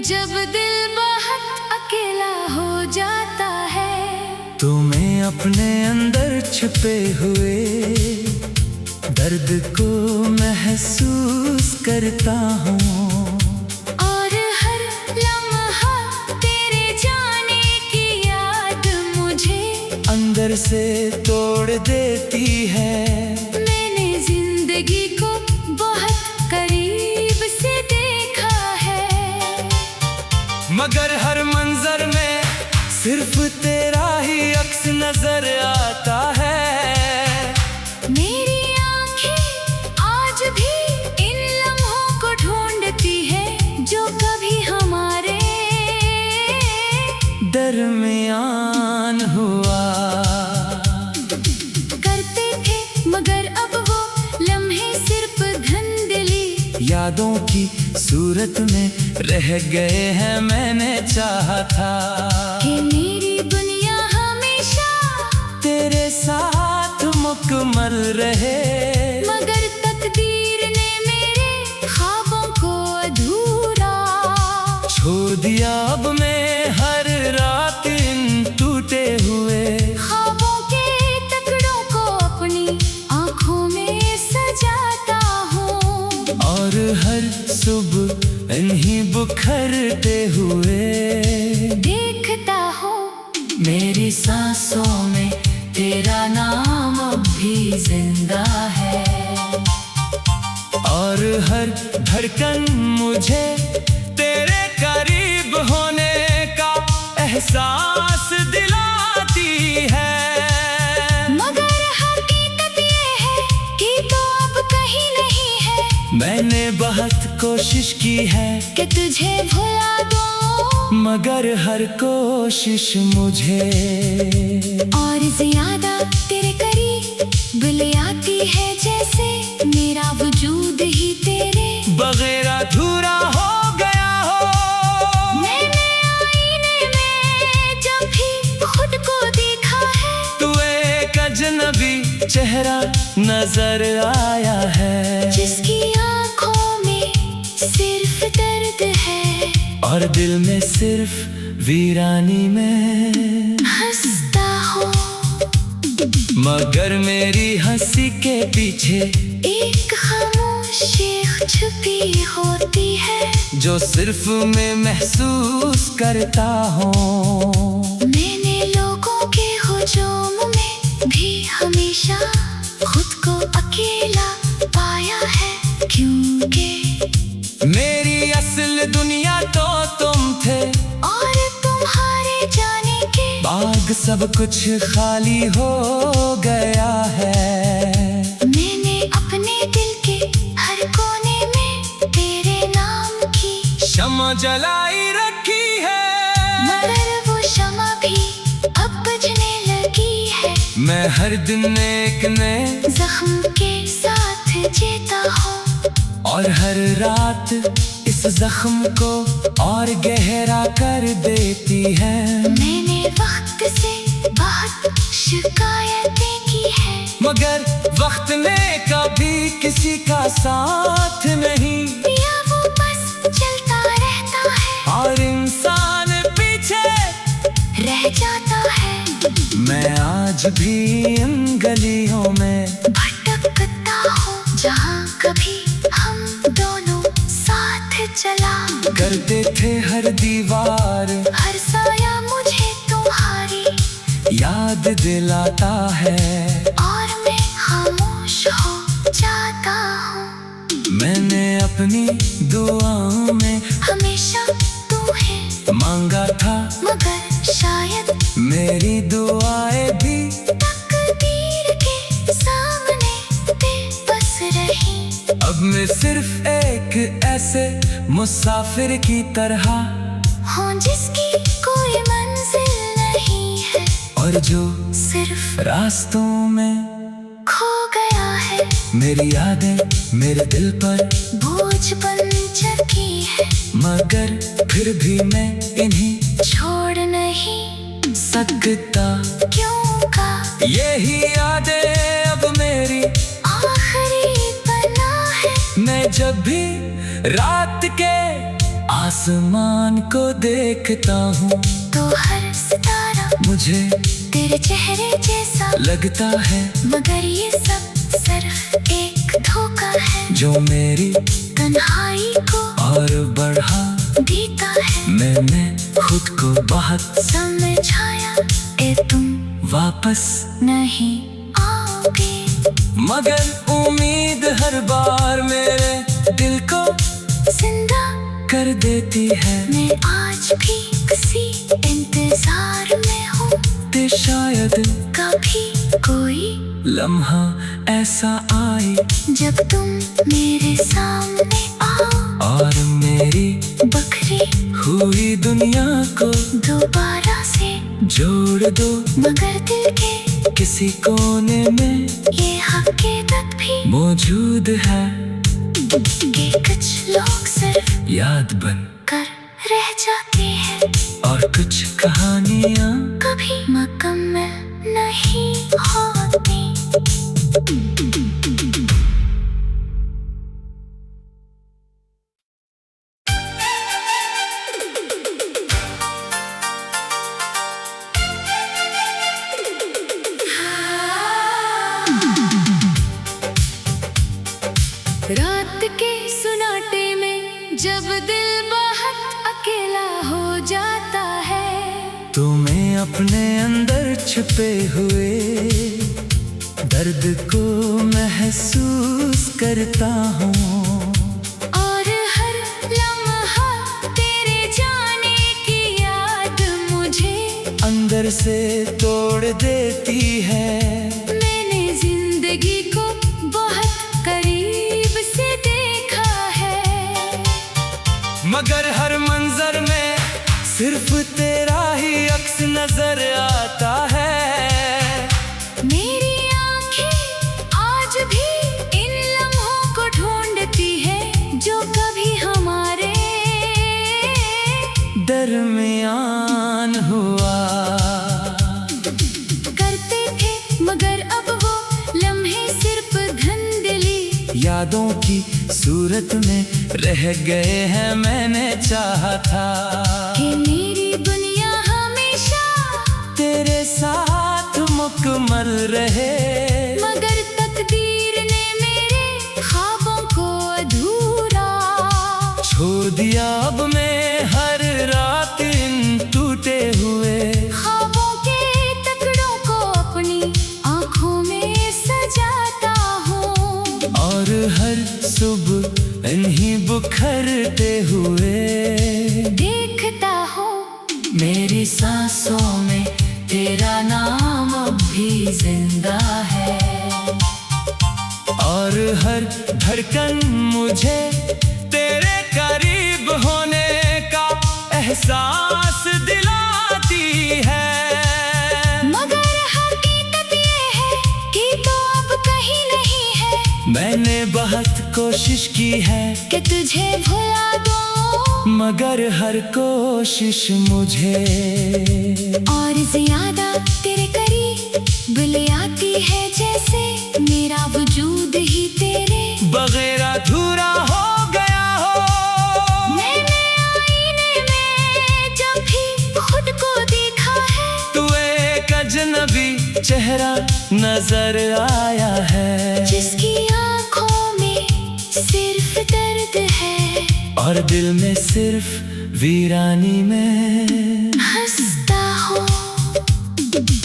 जब दिल बहुत अकेला हो जाता है, तुम्हें अपने अंदर छुपे हुए दर्द को महसूस करता हूँ। और हर लम्हा तेरे जाने की याद मुझे अंदर से तोड़ देती है। मैंने जिंदगी को बहुत करीब से देखा है, मगर हर मंजर में सिर्फ तेरा ही अक्स नजर आता है। मेरी आंखें आज भी इन लम्हों को ढूंढती है जो कभी हमारे दरमियान हुआ करते थे, मगर अब वो लम्हे सिर्फ धुंधली यादों की सूरत में रह गए हैं। मैंने चाहा था कि मेरी दुनिया हमेशा तेरे साथ मुकम्मल रहे, मगर तकदीर ने मेरे ख्वाबों को अधूरा छोड़ दिया। अब मैं हर रात इन टूटे हुए ख्वाबों के टुकड़ों को अपनी आंखों में सजाता हूँ, और हर सुबह इन्हीं बिखरते हुए देखता हूँ। मेरी सांसों में तेरा नाम अब भी जिंदा है, और हर धड़कन मुझे तेरे करीब होने का एहसास दिलाती है। मगर हकीकत ये है कि तो अब कहीं नहीं है। मैंने बहुत कोशिश की है कि तुझे भुला दूं, मगर हर कोशिश मुझे और ज्यादा तेरे करीब ले आती है, जैसे मेरा वजूद ही तेरे बगैर अधूरा हो गया हो। मैंने आईने में जब भी खुद को देखा है, तू एक अजनबी चेहरा नजर आया है, जिसकी आंखों में सिर्फ दर्द है और दिल में सिर्फ वीरानी में हंसता हूँ। मगर मेरी हंसी के पीछे एक खामोशी छुपी होती है, जो सिर्फ मैं महसूस करता हूँ। मैंने लोगों के हुजूम में भी हमेशा खुद को अकेला पाया है, क्योंकि मेरी असल दुनिया तो तुम थे, और तुम्हारे जाने के बाग सब कुछ खाली हो गया है। मैंने अपने दिल के हर कोने में तेरे नाम की शम्मा जलाई रखी है, मगर वो शम्मा भी अब बुझने लगी है। मैं हर दिन एक नए जख्म के साथ जीता हूँ, और हर रात इस जख्म को और गहरा कर देती है। मैंने वक्त से बहुत शिकायतें की है, मगर वक्त ने कभी किसी का साथ नहीं, या वो बस चलता रहता है और इंसान पीछे रह जाता है। मैं आज भी इन गलियों में भटकता हूँ जहाँ कभी हम दोनों साथ चला करते थे। हर दीवार हर साया मुझे तुम्हारी याद दिलाता है, और मैं खामोश हो जाता हूँ। मैंने अपनी दुआओं में हमेशा तू है मांगा था, मगर शायद मेरी दुआएं भी तकदीर के सामने बेबस रही। अब मैं सिर्फ एक ऐसे मुसाफिर की तरह हूँ जिसकी कोई मंजिल नहीं है, और जो सिर्फ रास्तों में खो गया है। मेरी यादें मेरे दिल पर बोझ बन चुकी है, मगर फिर भी मैं इन्हीं छोड़ नहीं सकता। क्यों का यही यादें अब मेरी आखिरी पनाह है। मैं जब भी रात के आसमान को देखता हूँ तो हर सितारा मुझे तेरे चेहरे जैसा लगता है, मगर ये सब सिर्फ एक धोखा है जो मेरी तन्हाई को और बढ़ा देता है। मैंने खुद को बहुत समझाया ए तुम वापस नहीं आओगे, मगर उम्मीद हर बार मेरे दिल को जिंदा कर देती है। मैं आज भी किसी इंतजार में हूँ, ते शायद कभी कोई लम्हा ऐसा आए जब तुम मेरे सामने आओ और मेरी बखरी हुई दुनिया को दोबारा से जोड़ दो, मगर दिल के किसी कोने में ये हकीकत भी मौजूद है कि कुछ लोग सिर्फ याद बन कर रह जाते हैं और कुछ कहानियाँ कभी मुकम्मल नहीं होती। रात के सुनाटे में जब दिल बहुत अकेला हो जाता है, तुम्हें अपने अंदर छुपे हुए दर्द को महसूस करता हूँ और हर लम्हा तेरे जाने की याद मुझे अंदर से तोड़ देती है। मैंने जिंदगी को बहुत करीब से देखा है, मगर हर मंजर में सिर्फ तेरा ही अक्स नजर आता है। मेरी आंखें आज भी इन लम्हों को ढूंढती है जो कभी हमारे दरमियान हुआ करते थे, मगर अब वो लम्हे सिर्फ धुंधली यादों की सूरत में रह गए हैं। मैंने चाहा था कि मेरी दुनिया हमेशा तेरे साथ मुकम्मल रहे, मगर तकदीर ने मेरे ख्वाबों को अधूरा छोड़ दिया। अब मैं हर रात इन टूटे हुए ख्वाबों के टुकड़ों को अपनी आंखों में सजाता हूँ और हर सुबह इन्हीं बिखरते हुए देखता हूँ। मेरी सांसों में तेरा नाम अब भी जिंदा है और हर धड़कन मुझे तेरे करीब होने का एहसास दिलाती है। मगर हकीकत ये है कि तो अब कहीं नहीं है, मैंने बहुत कोशिश की है कि तुझे भुला दूं, मगर हर कोशिश मुझे और ज्यादा तेरे करीब ले आती है, जैसे मेरा वजूद ही तेरे बगैर अधूरा हो गया हो। मैंने आईने में जब भी खुद को देखा है, तू एक अजनबी चेहरा नजर आया है, जिसकी आंखों में सिर्फ दर्द है और दिल में सिर्फ वीरानी में हंसता हूँ।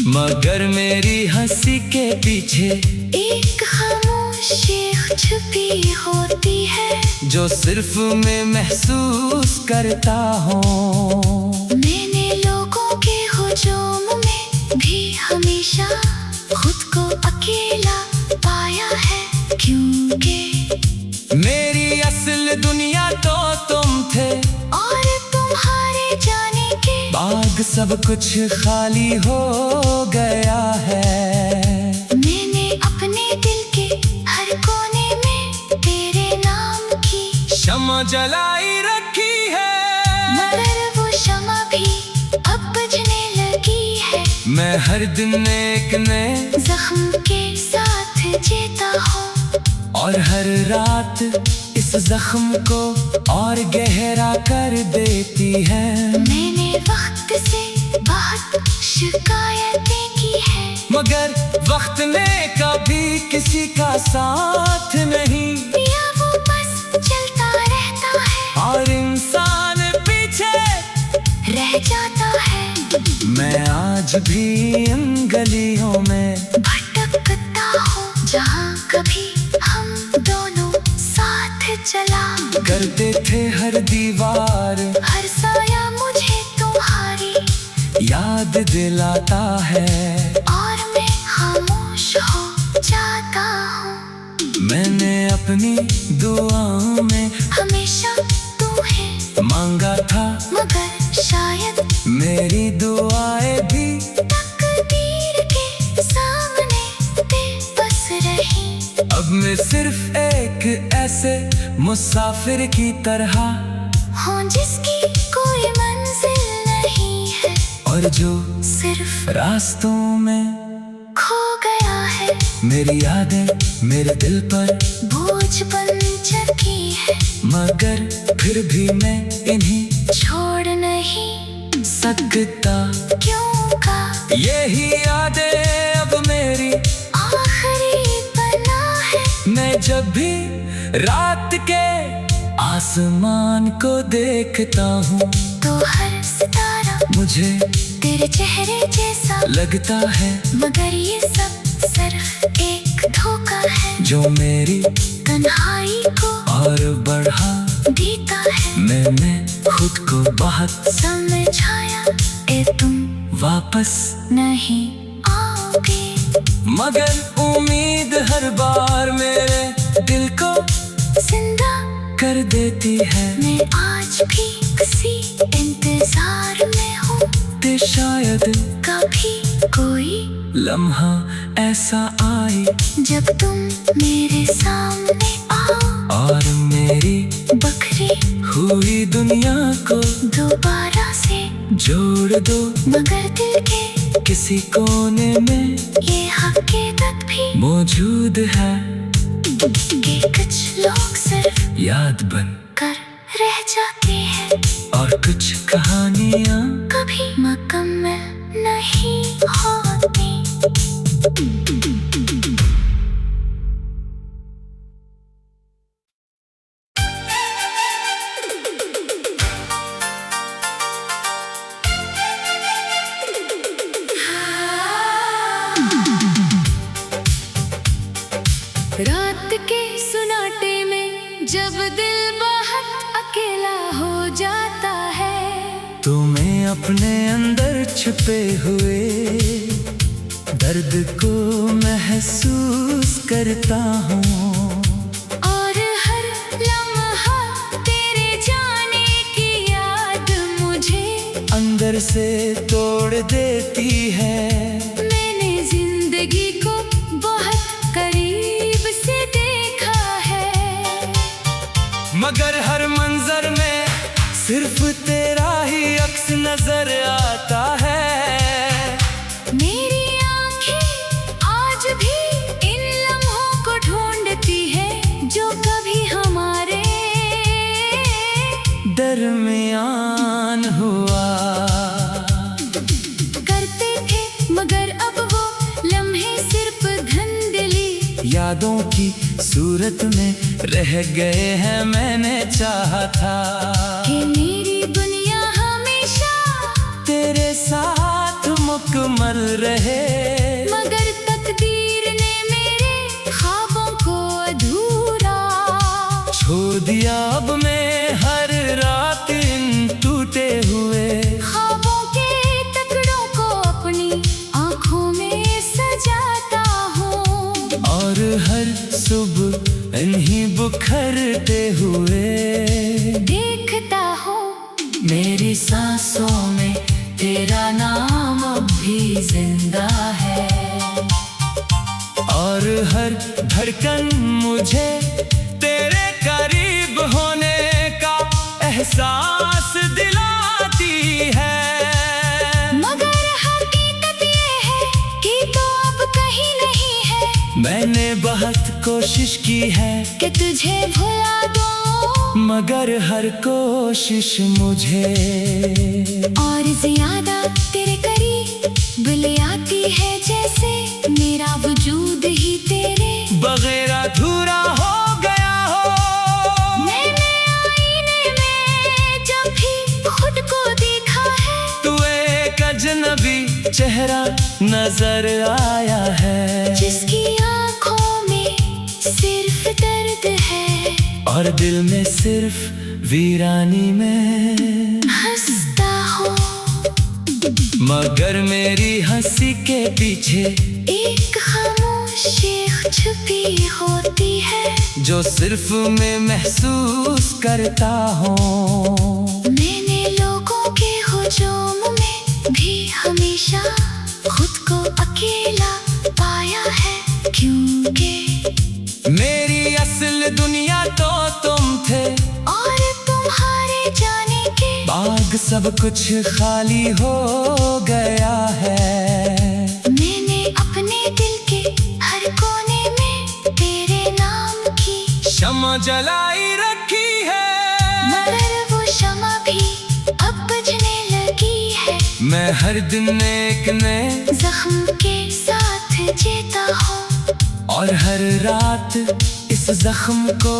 मगर मेरी हंसी के पीछे एक खामोशी छुपी होती है, जो सिर्फ मैं महसूस करता हूँ। मैंने लोगों के हुजूम में भी हमेशा खुद को अकेला पाया है, क्योंकि मेरी असल दुनिया तो तुम थे और तुम्हारे जाने के बाद सब कुछ खाली हो गया है। मैंने अपने दिल के हर कोने में तेरे नाम की शम्मा जलाई रखी है, मगर वो शम्मा भी अब बुझने लगी है। मैं हर दिन एक नए जख्म के साथ जीता हूँ और हर रात इस इस जख्म को और गहरा कर देती है। मैंने वक्त से बहुत शिकायतें की है, मगर वक्त ने कभी किसी का साथ नहीं, या वो बस चलता रहता है और इंसान पीछे रह जाता है। मैं आज भी इन गलियों में भटकता हूँ जहाँ कभी हम दोनों साथ चला करते थे। हर दीवार, हर साया मुझे तुम्हारी याद दिलाता है, और मैं खामोश हो जाता हूँ। मैंने अपनी दुआओं में हमेशा तुम्हें मांगा था, मगर शायद मेरी दुआएं भी तकदीर के सामने बेबस रही। अब मैं सिर्फ एक ऐसे मुसाफिर की तरह हूँ जिसकी कोई मंजिल नहीं है, और जो सिर्फ रास्तों में खो गया है। मेरी यादें मेरे दिल पर बोझ बन चुकी है, मगर फिर भी मैं इन्हीं छोड़ नहीं सकता। क्यों का यही यादें अब मेरी आखिरी बना है। मैं जब भी रात के आसमान को देखता हूँ, तो हर सितारा मुझे तेरे चेहरे जैसा लगता है, मगर ये सब सिर्फ एक धोखा है जो मेरी तन्हाई को और बढ़ा देता है। मैंने खुद को बहुत समझाया ए तुम वापस, नहीं आओगे, मगर उम्मीद हर बार मेरे दिल को जिंदा कर देती है। मैं आज भी किसी इंतजार में हूँ, ते शायद कभी कोई लम्हा ऐसा आए जब तुम मेरे सामने आओ, और मेरी बखरी हुई दुनिया को दोबारा से जोड़ दो। मगर दिल के किसी कोने में ये हकीकत भी मौजूद है कि कुछ लोग सिर्फ याद बन कर रह जाते हैं, और कुछ कहानियाँ कभी मुकम्मल नहीं होती। रात के सुनाटे में जब दिल बहुत अकेला हो जाता है, तुम्हें अपने अंदर छुपे हुए दर्द को महसूस करता हूँ, और हर लम्हा तेरे जाने की याद मुझे अंदर से तोड़ देती है। मैंने जिंदगी को बहुत करीब से देखा है, मगर हर मंजर में सिर्फ तेरा ही अक्स नजर आता है। मेरी आंखें आज भी इन लम्हों को ढूंढती है जो कभी हमारे दरमियान हुआ करते थे, मगर अब वो लम्हे सिर्फ धुंधली यादों की सूरत में रह गए हैं। मैंने चाहा था कि मेरी दुनिया हमेशा तेरे साथ मुकम्मल रहे, मगर तकदीर ने मेरे ख्वाबों को अधूरा छोड़ दिया। अब मैं हर रात इन टूटे हुए ख्वाबों के टुकड़ों को अपनी आंखों में सजाता हूँ, और हर सुबह इन्हीं बिखरते हुए देखता हूँ मेरी सांसों में तेरा नाम अब भी जिंदा है, और हर धड़कन मुझे तेरे करीब होने का एहसास दिलाती है। मगर हकीकत ये है कि तो अब कहीं नहीं है। मैंने बहुत कोशिश की है कि तुझे भुला दूं, मगर हर कोशिश मुझे और ज्यादा तेरे करीब ले आती है, जैसे मेरा वजूद ही तेरे बगैर अधूरा हो गया हो। मैंने आईने में जब भी खुद को देखा है, तू एक अजनबी चेहरा नजर आया है, जिसकी आंखों में सिर्फ दर्द है और दिल में सिर्फ वीरानी में हंसता हो। मगर मेरी हंसी के पीछे एक खामोश शेख छुपी होती है, जो सिर्फ मैं महसूस करता हूँ। मैंने लोगों के हुजूम में भी हमेशा खुद को अकेला पाया है, क्योंकि मेरी असल दुनिया तो तुम थे, और तुम्हारे जाने के बाग सब कुछ खाली हो गया है। मैंने अपने दिल के हर कोने में तेरे नाम की शम्मा जलाई रखी है, मगर वो शम्मा भी अब बुझने लगी है। मैं हर दिन एक नए जख्म के साथ जीता हूँ, और हर रात इस जख्म को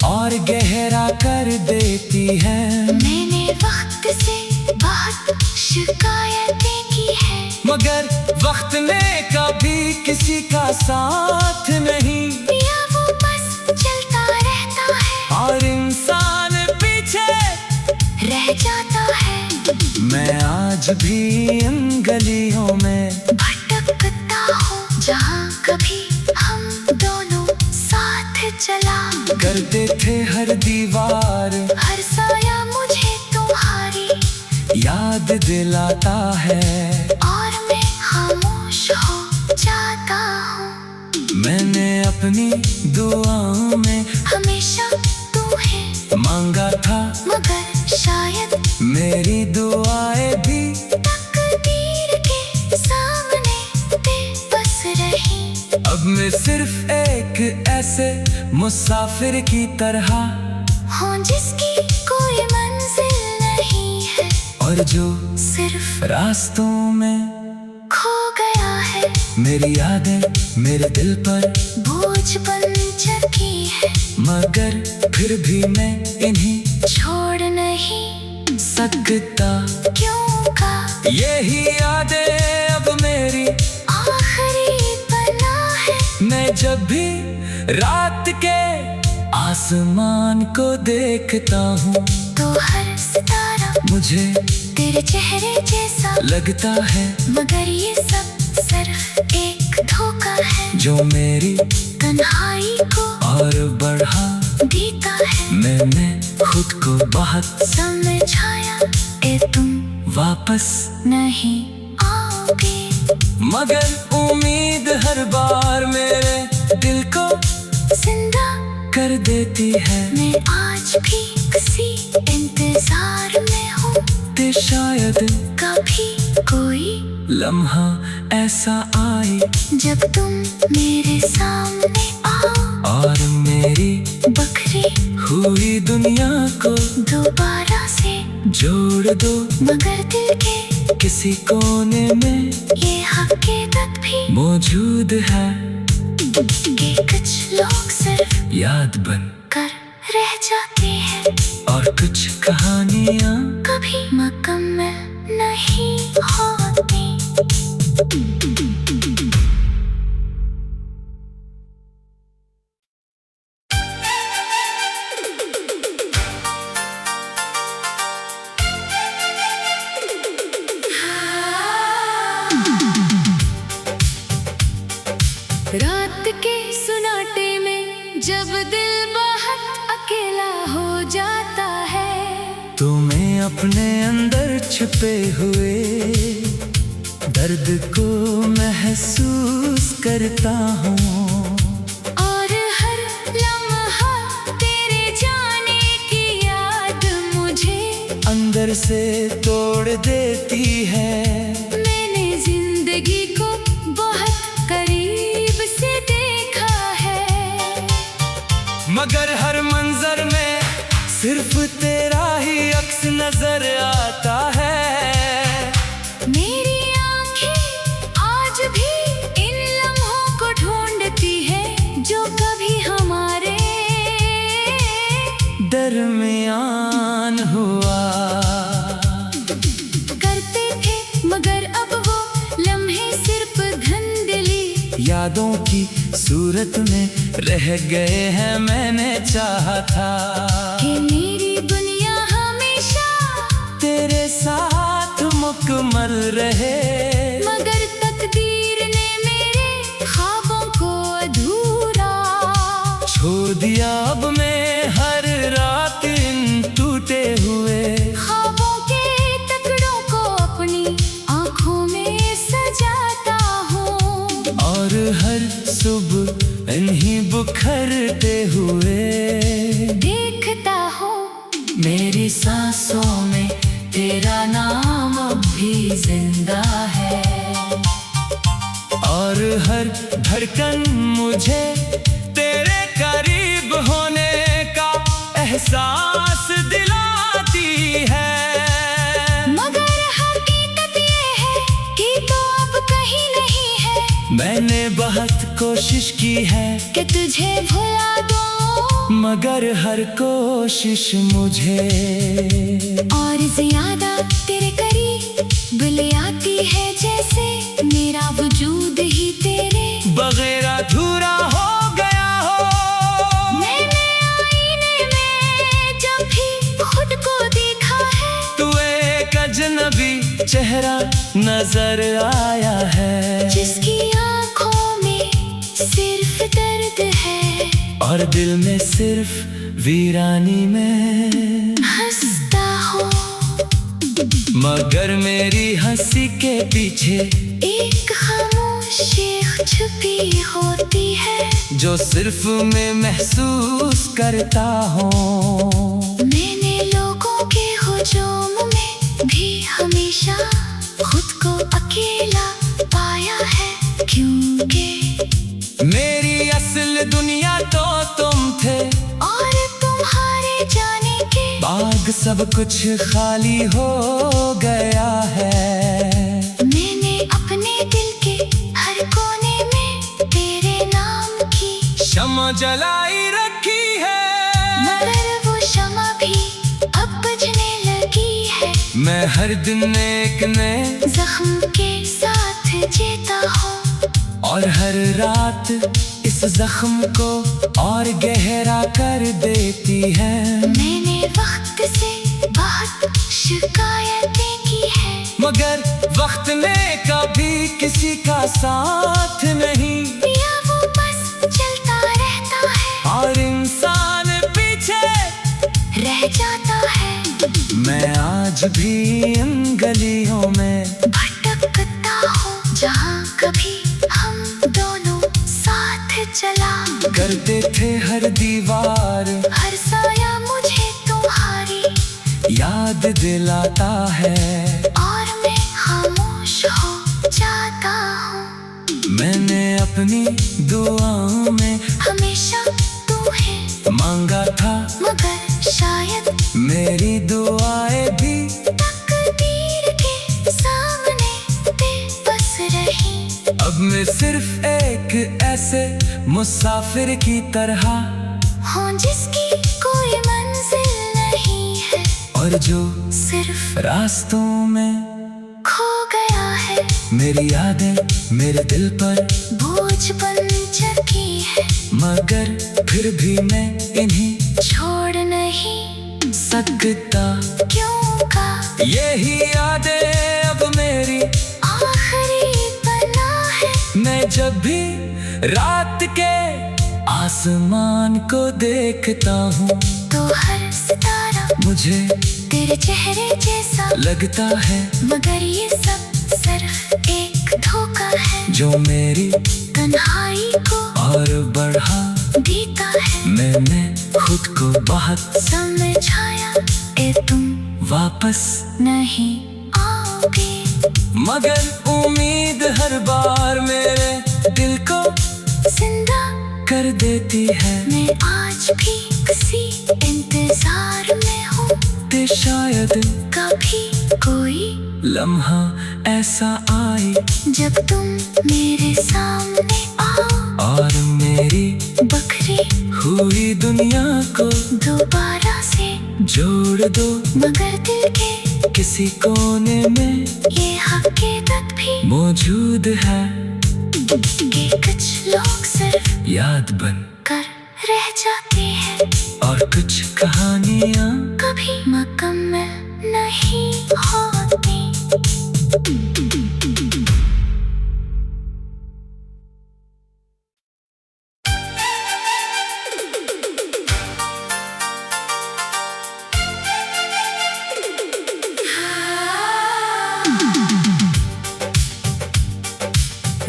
और गहरा कर देती है। मैंने वक्त से बहुत शिकायतें की है, मगर वक्त ने कभी किसी का साथ नहीं, या वो बस चलता रहता है और इंसान पीछे रह जाता है। मैं आज भी इन गलियों में भटकता हूँ, जहाँ कभी हम दोनों साथ चला करते थे। हर दीवार हर साया मुझे तुम्हारी याद दिलाता है, और मैं खामोश हो जाता हूँ। मैंने अपनी दुआओं में हमेशा तुम्हें मांगा था, मगर शायद मेरी दुआएं भी तकदीर के सामने बेबस रही। अब मैं सिर्फ एक ऐसे मुसाफिर की तरह हूँ जिसकी कोई मंजिल नहीं है, और जो सिर्फ रास्तों में खो गया है। मेरी यादें मेरे दिल पर बोझ बन चुकी है, मगर फिर भी मैं इन्हीं छोड़ नहीं सकता। क्यों का यही यादें अब मेरी आखिरी बना है। मैं जब भी रात के आसमान को देखता हूँ, तो हर सितारा मुझे तेरे चेहरे जैसा लगता है, मगर ये सब सिर्फ एक धोखा है, जो मेरी तन्हाई को और बढ़ा देता है। मैंने खुद को बहुत समझाया ए तुम वापस, नहीं आओगे, मगर उम्मीद हर बार मेरे दिल को जिंदा कर देती है। मैं आज भी किसी इंतजार में हूँ, ते शायद कभी कोई लम्हा ऐसा आए जब तुम मेरे सामने आओ, और मेरी बखरी हुई दुनिया को दोबारा से जोड़ दो। मगर दिल के किसी कोने में ये हकीकत भी मौजूद है कि कुछ लोग सिर्फ याद बन कर रह जाते हैं, और कुछ कहानियाँ कभी मुकम्मल नहीं होती। रात के सुनाटे में जब दिल बहुत अकेला हो जाता है, तुम्हें अपने अंदर छिपे हुए दर्द को महसूस करता हूँ, और हर लम्हा तेरे जाने की याद मुझे अंदर से तोड़ देती है। मैंने जिंदगी को बहुत करीब से देखा है, मगर हर मंजर में सिर्फ तेरा ही अक्स नजर आता है। मेरी आंखें आज भी इन लम्हों को ढूंढती है जो कभी हमारे दरमियान हुआ करते थे, मगर अब वो लम्हे सिर्फ धुंधली यादों की सूरत में रह गए हैं। मैंने चाहा था कि मेरी दुनिया हमेशा तेरे साथ मुकम्मल रहे, मगर तकदीर ने मेरे ख्वाबों को अधूरा छोड़ दिया। अब मैं हर रात इन टूटे हुए ख्वाबों के टुकड़ों को अपनी आंखों में सजाता हूँ और हर सुबह इन्हीं बिखरते हुए देखता हूँ। मेरी सांसों में तेरा नाम अब भी जिंदा है और हर धड़कन मुझे तेरे करीब होने का एहसास दिलाती है। मगर हकीकत ये है कि तो अब कहीं नहीं है। मैंने बहुत कोशिश की है कि तुझे भुला दूं, मगर हर कोशिश मुझे और ज्यादा तेरे करीब ले आती है, जैसे मेरा वजूद ही तेरे बगैर अधूरा हो गया हो। मैंने आईने में जब भी खुद को देखा है, तू एक अजनबी चेहरा नजर आया है, जिसकी आंखों में सिर्फ दर्द है और दिल में सिर्फ वीरानी में हंसता हूँ। मगर मेरी हंसी के पीछे एक खामोशी छुपी होती है, जो सिर्फ मैं महसूस करता हूँ। मैंने लोगों के हुजूम में भी हमेशा खुद को अकेला पाया है, क्योंकि मेरी असल दुनिया तो तुम थे और तुम्हारे जाने के बाद सब कुछ खाली हो गया है। मैंने अपने दिल के हर कोने में तेरे नाम की शम्मा जलाई रखी है, मगर वो शम्मा भी अब बुझने लगी है। मैं हर दिन एक नए जख्म के साथ जीता हूँ और हर रात इस जख्म को और गहरा कर देती है। मैंने वक्त से बहुत शिकायतें की है, मगर वक्त ने कभी किसी का साथ नहीं, या वो बस चलता रहता है और इंसान पीछे रह जाता है। मैं आज भी इन गलियों में भटकता हूँ जहाँ कभी हम दोनों साथ चला करते थे। हर दीवार हर साया मुझे तुम्हारी याद दिलाता है और मैं खामोश हो जाता हूँ। मैंने अपनी दुआओं में हमेशा तू है मांगा था, मगर शायद मेरी दुआएं भी तकदीर के सामने बेबस रही। अब मैं सिर्फ एक ऐसे मुसाफिर की तरह हूँ जिसकी कोई मंजिल नहीं है और जो सिर्फ रास्तों में खो गया है। मेरी यादें मेरे दिल पर बोझ बन चुकी है, मगर फिर भी मैं इन्हीं छोड़ नहीं सकता। क्यों का यही यादें अब मेरी आखिरी बना है। मैं जब भी रात के आसमान को देखता हूँ तो हर सितारा मुझे तेरे चेहरे जैसा लगता है, मगर ये सब सिर्फ एक धोखा है जो मेरी तन्हाई को और बढ़ा देता है। मैंने खुद को बहुत समझाया कि तुम वापस नहीं आओगे, मगर उम्मीद हर बार मेरे दिल को जिंदा कर देती है। मैं आज भी सी इंतजार में हूँ ते शायद कभी कोई लम्हा ऐसा आए जब तुम मेरे सामने आओ और मेरी बखरी हुई दुनिया को दोबारा से जोड़ दो मगर दिल के किसी कोने में ये हकीकत भी मौजूद है कि कुछ लोग सिर्फ याद बन कर रह जाते हैं और कुछ कहानियाँ कभी मुकम्मल नहीं होती।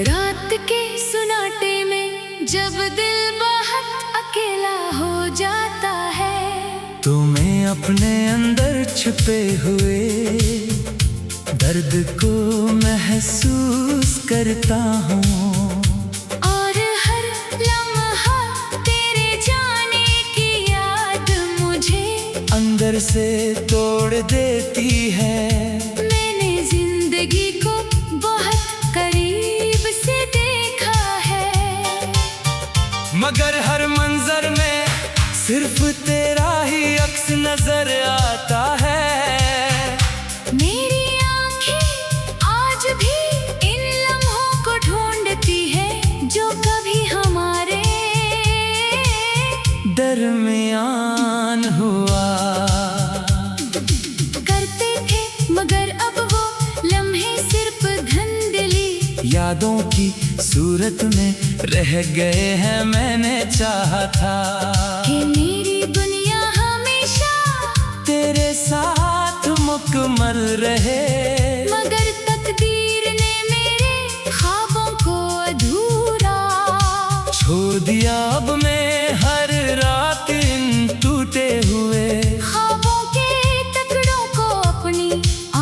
रात के सुनाटे में जब दिल बहुत अकेला हो जाता है तुम्हें अपने अंदर छुपे हुए दर्द को महसूस करता हूँ और हर लम्हा तेरे जाने की याद मुझे अंदर से तोड़ देती है। मैंने जिंदगी को बहुत करीब से देखा है मगर हर मंजर में सिर्फ तेरा ही अक्स नजर आता है। मेरी आंखें आज भी इन लम्हों को ढूंढती है जो कभी हमारे दरमियान हुआ करते थे मगर अब वो लम्हे सिर्फ धुंधली यादों की सूरत में रह गए हैं। मैंने चाहा था कि मेरी दुनिया हमेशा तेरे साथ मुकम्मल रहे मगर तकदीर ने मेरे ख्वाबों को अधूरा छोड़ दिया। अब मैं हर रात इन टूटे हुए ख्वाबों के टुकड़ों को अपनी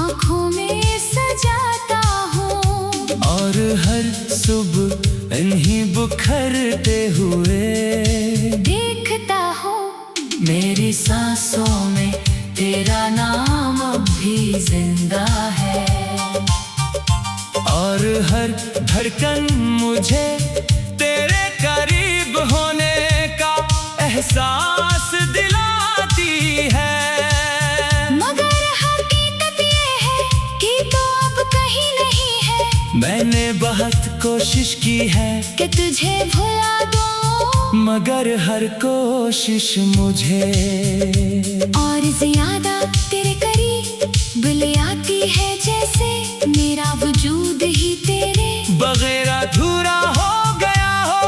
आंखों में सजाता हूँ और हर सुबह इन्हीं बिखरते हुए देखता हूँ मेरी सांसों में तेरा नाम अब भी जिंदा है और हर धड़कन मुझे तेरे करीब होने का एहसास दिलाती है। मगर हकीकत ये है कि तो अब कहीं नहीं है मैंने बहुत कोशिश की है कि तुझे भुला दूं मगर हर कोशिश मुझे और ज्यादा तेरे करीब ले आती है जैसे मेरा वजूद ही तेरे बगैर अधूरा हो गया हो।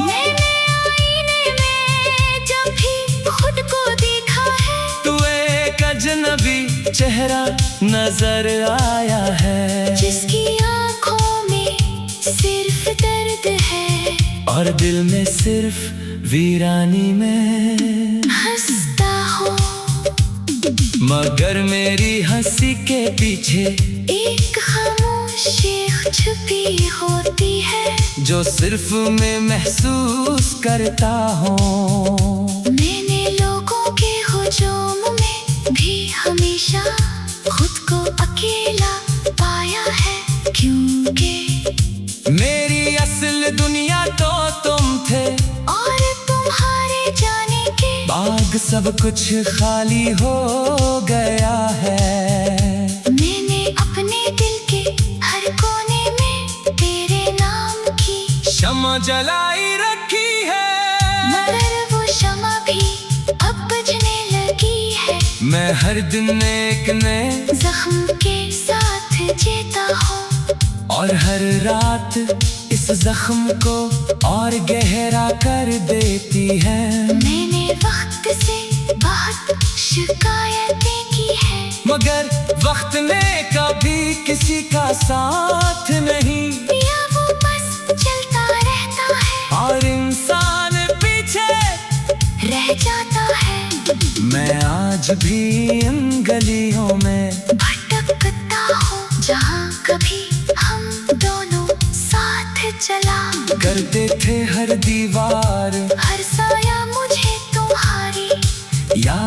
मैंने आईने में जब भी खुद को देखा है तू एक अजनबी चेहरा नजर आया है जिसकी आंखों में सिर्फ दर्द है और दिल में सिर्फ वीरानी में हंसता हूँ मगर मेरी हंसी के पीछे एक खामोशी छुपी होती है जो सिर्फ मैं महसूस करता हूँ। मैंने लोगों के हुजूम में भी हमेशा खुद को अकेला पाया है क्योंकि मेरी असल दुनिया तो तुम थे और तुम्हारे जाने के बाग सब कुछ खाली हो गया है। मैंने अपने दिल के हर कोने में तेरे नाम की शम्मा जलाई रखी है मगर वो शम्मा भी अब बुझने लगी है। मैं हर दिन एक नए जख्म के साथ जीता हूँ और हर रात इस जख्म को और गहरा कर देती है। मैंने वक्त से बहुत शिकायतें की है मगर वक्त ने कभी किसी का साथ नहीं या वो बस चलता रहता है और इंसान पीछे रह जाता है। मैं आज भी इन गलियों में भटकता हूँ जहाँ कभी हम दोनों साथ चला करते थे हर दीवार हर साया मुझे तुम्हारा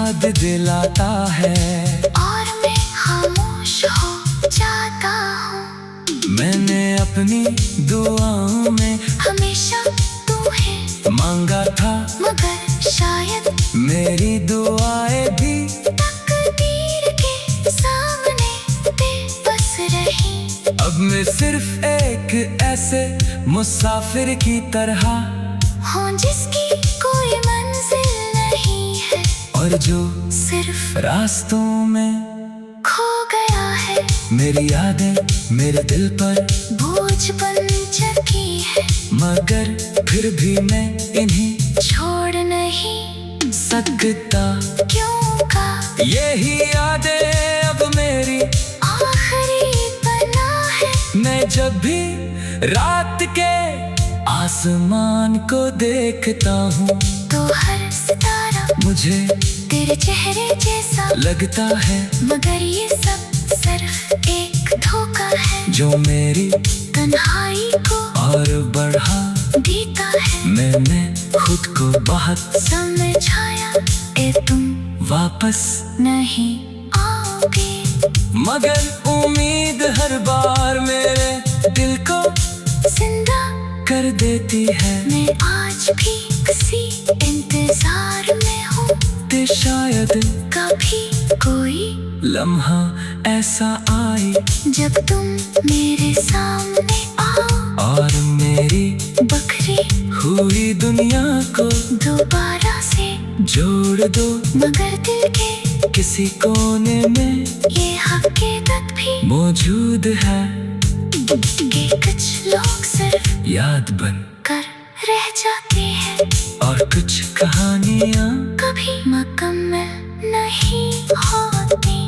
याद दिलाता है। और मैं खामोश हो जाता हूँ। मैंने अपनी दुआओं में हमेशा तुम्हें मांगा था, मगर शायद मेरी दुआएं भी तकदीर के सामने बेबस रही। अब मैं सिर्फ एक ऐसे मुसाफिर की तरह हूँ जिसकी कोई मंजिल नहीं है, और जो सिर्फ रास्तों में खो गया है। मेरी यादें मेरे दिल पर बोझ बन चुकी है, मगर फिर भी मैं इन्हीं छोड़ नहीं सकता। क्यों का यही यादें अब मेरी आखिरी पना है। मैं जब भी रात के आसमान को देखता हूँ तो हर सितारा मुझे तेरे चेहरे जैसा लगता है, मगर ये सब सिर्फ एक धोखा है जो मेरी तन्हाई को और बढ़ा देता है। मैंने खुद को बहुत समझाया कि तुम वापस, नहीं आओगे, मगर उम्मीद हर बार मेरे दिल को जिंदा कर देती है। मैं आज भी किसी इंतजार में हूँ, ते शायद कभी कोई लम्हा ऐसा आए जब तुम मेरे सामने आओ और मेरी बखरी हुई दुनिया को दोबारा से जोड़ दो। मगर दिल के किसी कोने में ये हकीकत भी मौजूद है कि कुछ लोग सिर्फ याद बन कर रह जाते हैं और कुछ कहानियाँ कभी मुकम्मल नहीं होती।